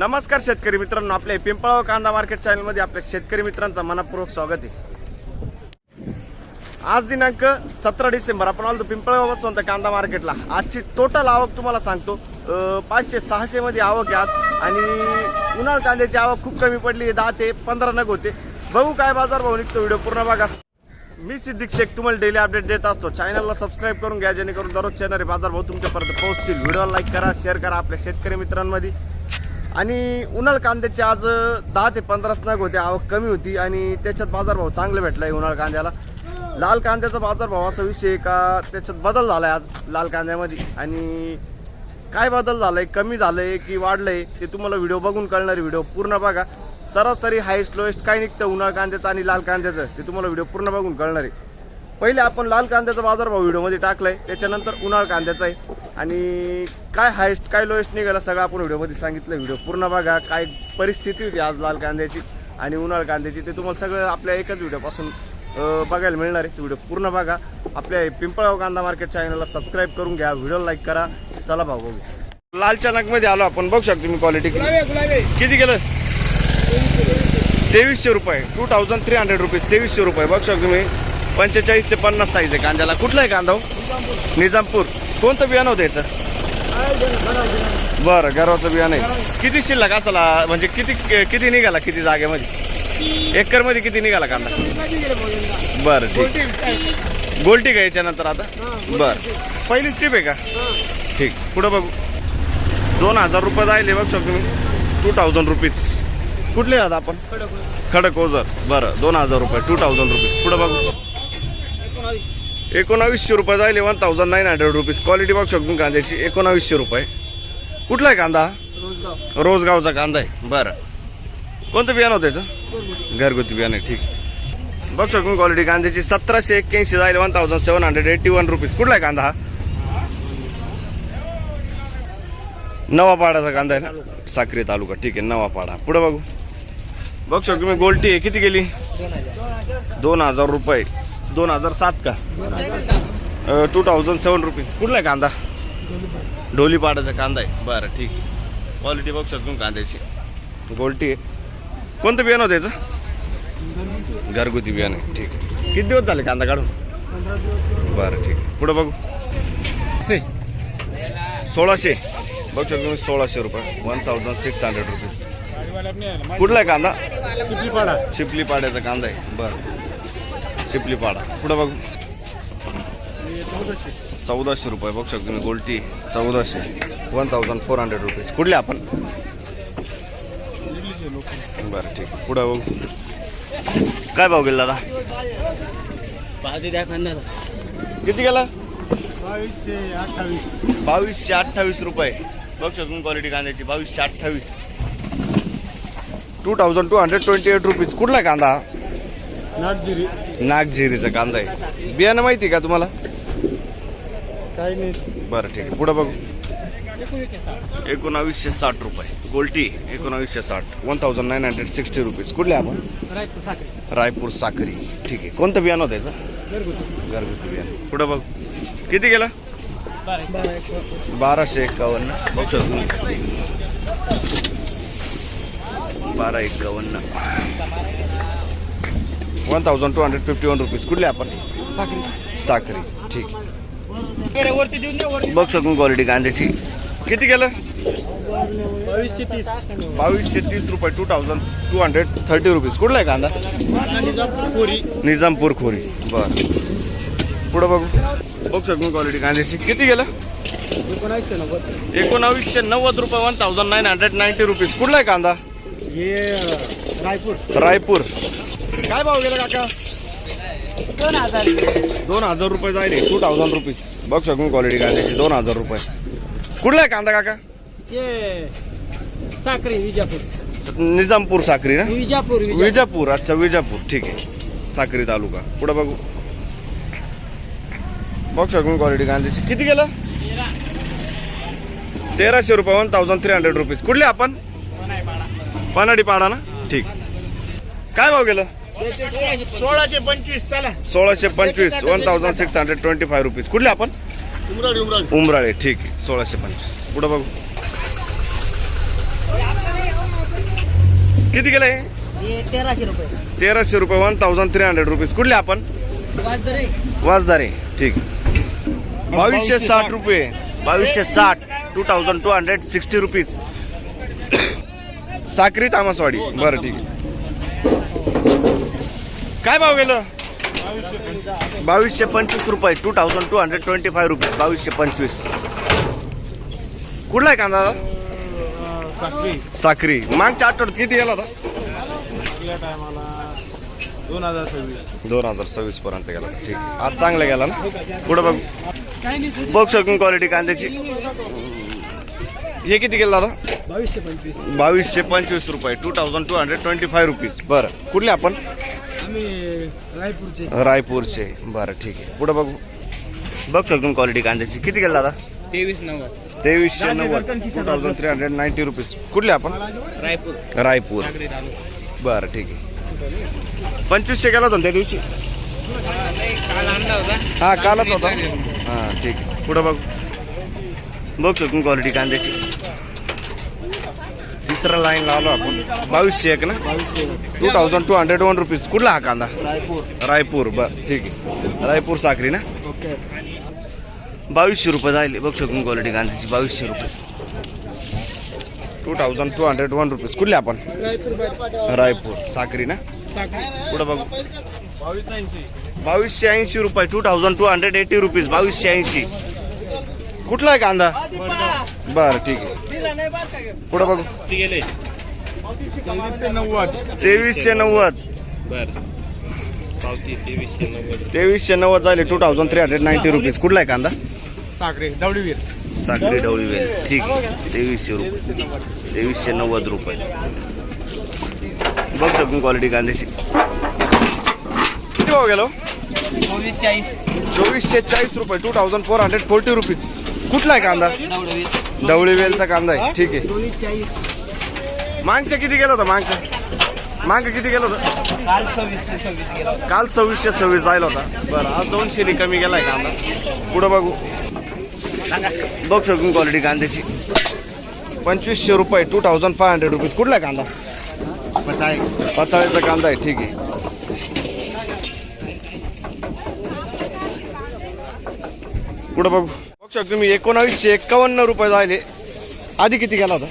नमस्कार शेतकरी मित्रांनो, आपल्या पिंपळगाव कांदा मार्केट चॅनल मध्ये आपल्या शेतकरी मित्रांचं मनपूर्वक स्वागत आहे। आज दिनांक 17 डिसेंबर आपण आलो पिंपळगाव वसंत कांदा मार्केटला। आजची टोटल आवक तुम्हाला सांगतो 500-600 मध्ये आवक आहे आज आणि उन्हाळ कांद्याची आवक खूप कमी पडली, 10 ते 15 नग होते। बघू काय बाजार भाव निघतो, व्हिडिओ पूर्ण बघा। मी सिद्दीक शेख तुम्हाला डेली अपडेट देत असतो। चॅनलला सबस्क्राइब करून घ्या जेणेकरून दररोज येणारे बाजार भाव तुमच्यापर्यंत पोहोचतील। व्हिडिओला लाईक करा, शेअर करा आपल्या शेतकरी मित्रांमध्ये। आणि उन्हाळ कांद्याचे आज 10 ते 15 नग होते, आवक कमी होती आणि त्याच्यात बाजारभाव चांगले भेटलाय उन्हाळ कांद्याला। लाल कांद्याचा बाजारभाव असा विषय का त्याच्यात बदल झालाय आज लाल कांद्यामध्ये, आणि काय बदल झालाय, कमी झालंय की वाढलंय ते तुम्हाला व्हिडिओ बघून कळणार। व्हिडिओ पूर्ण बघा। सरासरी हायेस्ट लोएस्ट काय निघतं उन्हाळ कांद्याचं आणि लाल कांद्याचं ते तुम्हाला व्हिडिओ पूर्ण बघून कळणार आहे। पहिले आपण लाल कांद्याचा बाजारभाव व्हिडिओमध्ये टाकलाय, त्याच्यानंतर उन्हाळ कांद्याचा आहे आणि काय हायेस्ट काय लोएस्ट निघाला सगळं आपण व्हिडिओमध्ये सांगितलं। व्हिडिओ पूर्ण बघा, काय परिस्थिती होती आज लाल कांद्याची आणि उन्हाळ कांद्याची ते तुम्हाला सगळं आपल्या एकच व्हिडिओपासून बघायला मिळणार आहे। व्हिडिओ पूर्ण बघा। आपल्या पिंपळगाव कांदा मार्केट चॅनलला सबस्क्राइब करून घ्या, व्हिडिओ लाईक करा। चला भाऊ बघू। लालच्या नगमध्ये आलो आपण, बघू शकतो तुम्ही क्वालिटी किती गेलं। 2300 रुपये, 2300 रुपीज, 2300 रुपये बघू शकतो तुम्ही। 45 ते 50 साईज आहे कांद्याला। कुठला आहे कांदा? निजामपूर। कोणतं बियाणं होतं याचं? बरं, गरवाचं बियाणं आहे। किती शिल्लक असाला, म्हणजे किती निघाला, किती जागेमध्ये, एकर मध्ये किती निघाला कांदा? बरं ठीक, गोल्टी का याच्यानंतर आता? बरं, पहिलीच ट्रिप आहे का? ठीक, पुढं बघू। 2000 रुपये जायले बघू शकतो तुम्ही, 2000 रुपीज। कुठले आहात आपण? खडक ओझर। बरं, 2000 रुपये, 2000 रुपीज। पुढं बघू। 1900 रुपये जायले, 1900 रुपीज। क्वालिटी बघू शकतो कांद्याची, 1900 रुपये। कुठला आहे कांदा? रोजगावचा कांदा आहे। बरं, कोणतं बियाणं होतं त्याचं? घरगुती बियाणं आहे। ठीक, बघू शकतो क्वालिटी कांद्याची। 1781 जायले, 1781 रुपीज। कुठला आहे कांदा? हा नवापाडाचा कांदा आहे ना, साक्री तालुका। ठीक आहे, नवापाडा। पुढे बघू। बघू शकतो तुम्ही गोल्टी आहे, किती गेली? 2000 रुपये, 2007 का? 2007 रुपीज। कुठला आहे कांदा? ढोलीपाडाचा कांदा आहे। बरं ठीक, क्वालिटी बघू शकतो कांद्याची, गोल्टी आहे। कोणतं बियाणं होतं याचं? घरगुती बियाणं आहे। ठीक आहे, किती दिवस झाले कांदा काढून? 15 दिवस। बरं ठीक, पुढे बघू। 1600 बघू शकतो तुम्ही, 1600 रुपये, 1600 रुपीज। कुठला आहे कांदा? चिपलीपाड्याचा कांदा आहे। बरं, चिपलीपाडा। पुढे बघू। 1400 रुपये बघू शकतो तुम्ही, गोल्टी 1400, 1400 रुपीज। कुठले आपण? बरं ठीक, पुढे बघू। काय भाव गेला दादा? किती गेला? 2228 रुपये बघू शकतो क्वालिटी कांद्याची, 2228, 2228 रुपीज। कुठला आहे कांदा? नागझिरीचा कांदा आहे। बियाणं माहिती का तुम्हाला? काही नाही। बरं ठीक आहे, पुढे बघू। 1960 रुपये, गोल्टी 1960, 1960 रुपीज। कुठले आपण? रायपूर साखरी। ठीक आहे, कोणतं बियाणं होतं याचं? घरगुती बियाणं। पुढे बघ, किती गेलं? 1251 बघू शकतो, 1251, 1251 रुपीज। कुठले आपण? साखरी। ठीक आहे, बघू शकतो क्वालिटी कांद्याची। किती गेलं? 2230 रुपये, 2230 रुपीज। कुठला आहे कांदा? निजामपूर खोरी। बरं, पुढे बघू। बघू शकतो क्वालिटी कांद्याची। किती गेलं? 1990 रुपये, 1990 रुपीज। कुठला आहे कांदा? रायपूर। काय भाव गेला काका? 2000 रुपये जायले, 2000 रुपीज। बघू शकतो क्वालिटी कांद्याची, 2000 रुपये। कुठला आहे कांदा काका? साखरी, विजापूर। निजामपूर साखरी ना? विजापूर। अच्छा, विजापूर। ठीक आहे, साखरी तालुका। पुढे बघू। बघू शकतो क्वालिटी कांद्याची। किती गेलं? 1300 रुपये, 1300 रुपीज। कुठले आपण? पनाडी पाडा ना? ठीक, काय भाव गेलं? 1625। चला, 1625, 1625 रुपीज। कुठले आपण? उमराळे। ठीक आहे, 1625। पुढे बघू। किती गेलाय? हे 1300 रुपये 1300 रुपये 1300 रुपीज. कुठले आपण? वाजदरे वाजदारे. ठीक. 2260 रुपये 2260 2260 रुपीज. साक्री तामसवाडी. बरं ठीक आहे. काय भाव गेलं? 2225 रुपये 2225 रुपीज 2225. कुठला आहे कांदा? साक्री. मागच्या आठवड्यात किती गेला होता? 2026 पर्यंत गेला. ठीक. आज चांगला गेला ना. पुढे बघ. बघ शकून क्वालिटी कांद्याची. हे किती गेला दादा? 2225 रुपये 2225 रुपीज. बरं. कुठले आपण? रायपूरचे. बरं ठीक आहे. पुढे बघू. बघ शकून क्वालिटी कांद्याची. किती गेला दादा? 2390 2390 रुपीज. कुठले आपण? रायपूर. बरं ठीक आहे. 2500 गेला होता त्या दिवशी. हा कालच होता. हा ठीक आहे. पुढे बघ. बघ शकून क्वालिटी कांद्याची. तिसरा लाईन लावलो आपण. 2201 ना. 2201 रुपीज. कुठला हा कांदा? रायपूर. बरं ठीक आहे. रायपूर साखरी ना. 2200 रुपये जाईल. बघ शकून क्वालिटी कांद्याची. 2200 रुपये 2201 रुपीज. कुठले आपण? रायपूर साखरी ना. पुढे बघू. 2280 रुपये 2280 रुपीज 2280. कुठला आहे कांदा? बरं ठीक आहे. पुढे बघू. 2390 2390 जाईल. 2390 रुपीज. कुठला आहे कांदा? साखरी ढवळीवेल. ठीक आहे. 2300 रुपये 2390 रुपये. बघ शकून क्वालिटी कांद्याची. किती भाव गेलो? 2440 रुपये 2440 रुपीज. कुठला आहे कांदा? ढवळीवेलचा कांदा आहे. ठीक आहे. मागचं किती गेलं होतं? माग किती गेलं होतं? काल 2626 जायला होता. बरं आज 200 कमी गेलाय कांदा. पुढं बघू. बघ शकून क्वालिटी कांद्याची. 2500 रुपये 2500 रुपीज. कुठला आहे कांदा? पचाळीचा कांदा आहे. ठीक आहे. पुढं बघू. बघू शकतो मी 1951 रुपये जायले. आधी किती गेला होता?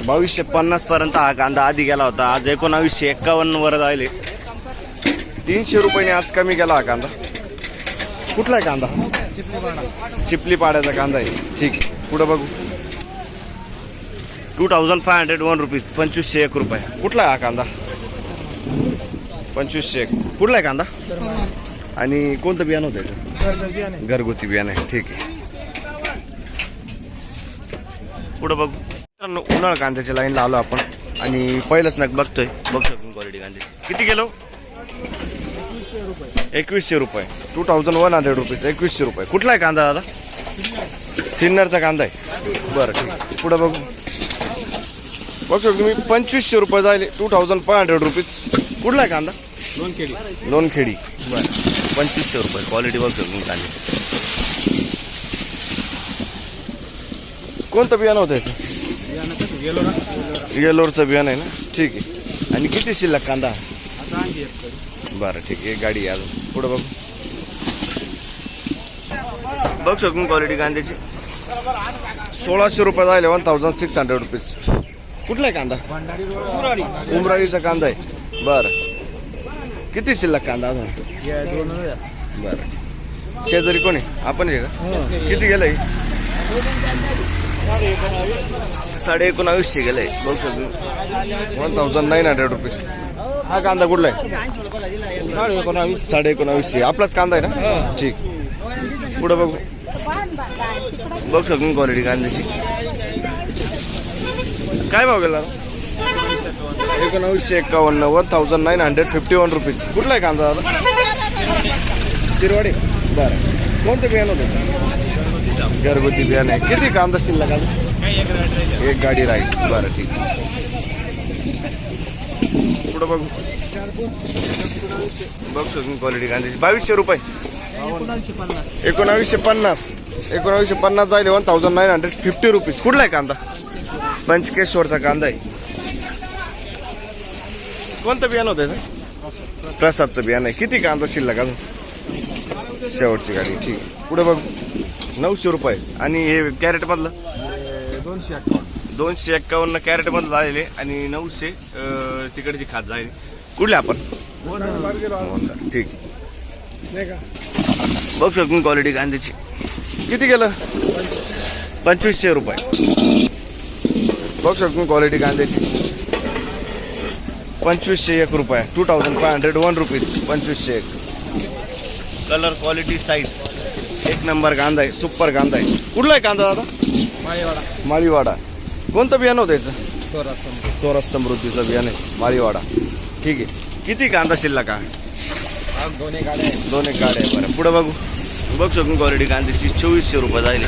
2250 पर्यंत हा कांदा आधी गेला होता. आज 1951 वर जायले. 300 रुपयाने आज कमी गेला हा कांदा. कुठला आहे कांदा? चिपली पाड्याचा कांदा आहे. ठीक आहे. पुढे बघू. 2501 रुपीज 2501 रुपये. कुठला आहे हा कांदा? 2501. कुठला आहे कांदा? आणि कोणतं बियाणं होतं? घरगुती बियाणं आहे. ठीक आहे. पुढे बघू. उन्हाळा कांद्याची लाईन लावलो आपण आणि पहिलंच नग बघतोय. बघ शकून क्वालिटी कांद्याची. किती किलो? 2100 रुपये 2100 रुपीज 2100 रुपये. कुठला आहे कांदा दादा? सिन्नरचा कांदा आहे. बरं ठीक आहे. पुढे बघू. बघ शकतो मी 2500 रुपये जायले. 2500 रुपीज. कुठला आहे कांदा? लोणखेडी. बरं 2500 रुपये. क्वालिटी बघ शकतो कांदा. कोणतं बियाणं होतं याचं? येलोरचं बियाणं आहे ना. ठीक आहे. आणि किती शिल्लक कांदा? बरं ठीक आहे. एक गाडी आहे अजून. पुढं बघू. बघ शकून क्वालिटी कांद्याची. 1600 रुपये जायले. 1600 रुपीज. कुठला आहे कांदा? उमराळीचा कांदा आहे. बरं किती शिल्लक कांदा अजून? बरं. शेजारी कोणी आपण आहे का? किती गेलंय? 1950 गेलंय. बघू शकतो. 1900 रुपीज. हा कांदा कुठला आहे? 1950. आपलाच कांदा आहे ना. ठीक. पुढे बघू. बघू शकतो क्वालिटी कांद्याची. काय भाव गेला? 1951 1951 रुपीज. कुठला आहे कांदा दादा? शिरवाडी. बरं कोणतं बियाणं होतं? घरगुती बियाणं आहे. किती कांदा शिल्लक? एक गाडी राहील. बरं ठीक. पुढं बघू. बघ शकून क्वालिटी कांद्याची. 2200 रुपये 1950 जायले. 1950 रुपीज. कुठला आहे कांदा? पंचकेश्वरचा कांदा आहे. कोणतं बियाणं होतं याचं? प्रसादचं बियाणं आहे. किती कांदा शिल्लक अजून? शेवटची गाडी. ठीक आहे. पुढे बघ. 900 रुपये. आणि हे कॅरेट मधलं 251 कॅरेट मधलं झालेले आणि 900 तिकडची खात जाईल. कुठले आपण? ठीक. बघ शकून क्वालिटी कांद्याची. किती गेलं? 2500 रुपये. बघ शकून क्वालिटी कांद्याची 2501 रुपये. 2501 रुपीज. 2501. कलर क्वालिटी साईज एक नंबर कांदा आहे. सुपर कांदा आहे. कुठला आहे कांदा दादा? माळीवाडा. कोणतं बियाणं होतं याचं? स्वराज समृद्धीचं बियाणं आहे. माळीवाडा. ठीक आहे. किती कांदा शिल्लक आहे? दोन एक गाड्या आहे. बरं पुढे बघू. बघ शकून क्वालिटी कांद्याची 2400 रुपये जाईल.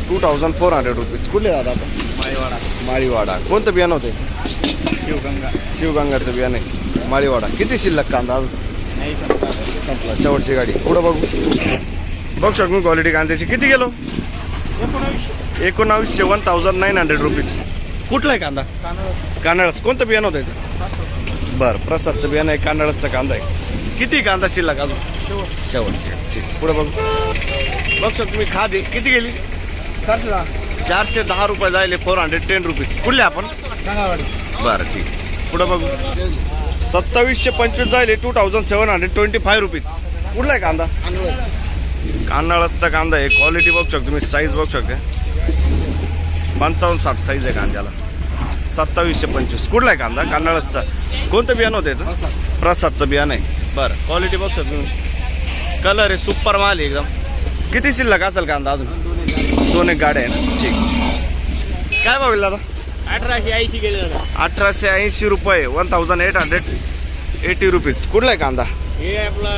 2400 रुपीज. कुठले दादा आपण? माळीवाडा. कोणतं बियाणं होतं? शिवगंगाचं बियाणं आहे. माळीवाडा. किती शिल्लक कांदा? संपला. शेवटची गाडी. पुढे बघू. बघ शकून क्वालिटी कांद्याची. किती गेलो? 1900. 1900 रुपीज. कुठला आहे कांदा? कानळस. कोणतं बियाणं होतं याचं? बरं प्रसादचं बियाणं आहे. कानळसचा कांदा आहे. किती कांदा शिल्लक अजून? शेवटची. ठीक. पुढे बघू. बघ शकतो मी खाद आहे. किती गेली? 410 रुपये जायले. 410 रुपीज. कुठले आपण? बरं ठीक. पुढे बघू. 2725 जायले. 2725 रुपीज. कुठला आहे कांदा? कानळसचा कांदा आहे. क्वालिटी बघू शकतो मी. साईज बघू शकते. 55-60 साईज आहे कांद्याला. 2725. कुठला आहे कांदा? कानळसचा. कोणतं बियाणं होतं याचं? प्रसादचं बियाणं आहे. बरं क्वालिटी बघू शकतो मी. कलर आहे. सुपर माल आहे एकदम. किती शिल्लक असेल कांदा अजून? 2 एक गाड्या आहे ना. ठीक. काय भाव दादा? 1880 गेले दादा. 1880 रुपये. 1880 रुपीज. कुठला आहे कांदा? हे आपला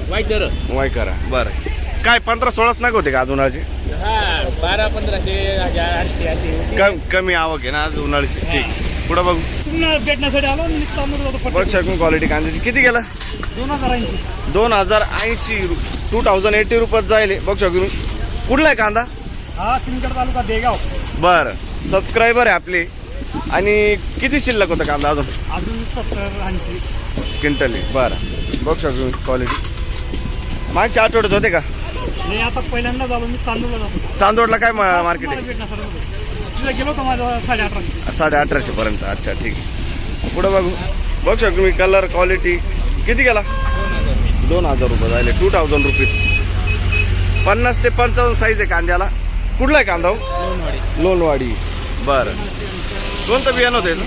वाईट दर. वाय करा. बरं काय 15-16 नग होते का अजून? हा 12-1500 1800 असे. कमी आवक आहे ना आज उन्हाळ्याची. ठीक. पुढं बघू. भेटण्यासाठी आलो. बघ शकून क्वालिटी कांद्याची. किती गेला? 2080. 2080. 2080 रुपयात जायले. बघ शकून. कुठला आहे कांदा? हा सिंदखेड तालुका देगाव. बरं सबस्क्रायबर आहे आपले. आणि किती शिल्लक होतं कांदा अजून? 70-80 क्विंटल आहे. बरं बघ शकून क्वालिटी. मागच्या आठवड्यात होते का? नाही आता पहिल्यांदा झालो. मी चांदूरला जातो. चांदोडला काय मार्केट आहे? भेटण्यासाठी तिथे गेलो होतो माझं 1850. 1850 पर्यंत. अच्छा ठीक. पुढं बघू. बघ शकतो मी. Colour quality. किती गेला? 2000 रुपये झाले. 2000 रुपीज. 50 ते 55 साईज आहे कांद्याला. कुठला आहे कांदा? लोणवाडी. बरं कोणतं बियाणं होतं याचं?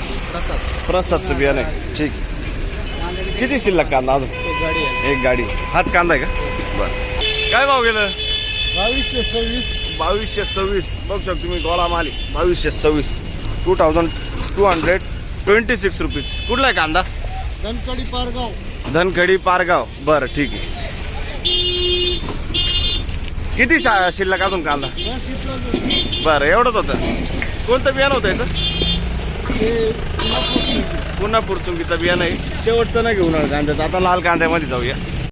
प्रसादचं बियाणं आहे. ठीक. किती शिल्लक कांदा अजून? एक गाडी. हाच कांदा आहे का? बरं काय भाव गेलं? 2226. बघू शकतो तुम्ही. गोला माली 2226. 2226 रुपीज. कुठला आहे कांदा? धनकडी पारगाव. बरं ठीक आहे. किती शिल्लक अजून कांदा? बरं एवढंच होतं. कोणतं बियाणं होतं याचं? पुन्हा पुरसुंगीचं बियाणं आहे. शेवटचं नाही घेऊन कांद्याचं. आता लाल कांद्यामध्ये जाऊया.